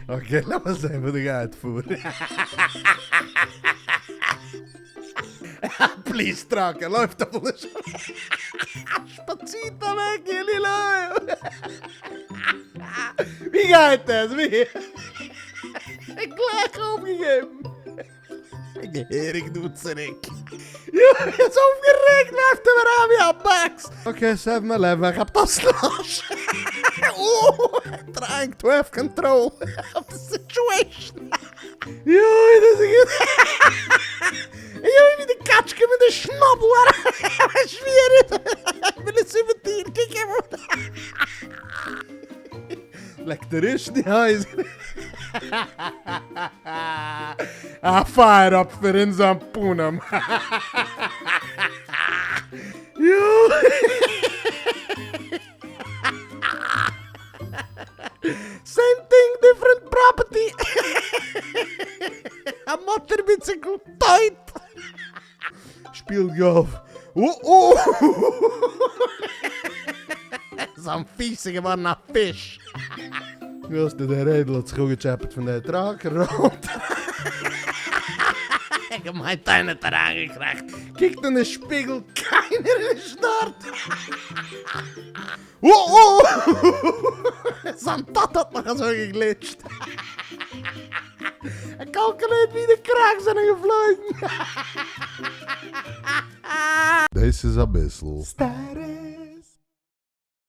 Okay, lass mal sehen, wo der geht vor. Please, Trager, läuft da wohl schon. Spaziert da weg, Lilo. Wie geht das? Wie? Gleich aufgegeben. Gehörig, du zurück. Ja, jetzt aufgeregt, läuft er mir an wie ein Max. Okay, save my life, ich hab das los. Oh, trying to have control of the situation. Ja, das ist... Ja, wie die Katschke mit dem Schnabel. Schwierig. Ich will es über dir kicken. Leck der ist die Hause. Fire up für in Sampunam. Ja. Same thing, different property. A motorbicycle tight. Spiel Golf. Oh. So ein fieser gewordener Fisch. Ja, ist der Rädel hat sich auch gechappert von der Trager runter. Gemeint, einer hat er angekriegt. Kick in den Spiegel, keiner ist dort. Oh. So ein Tat hat noch so geglitscht. Er kalkuliert, wie die Kraks sind geflogen. Das ist Abisel Status.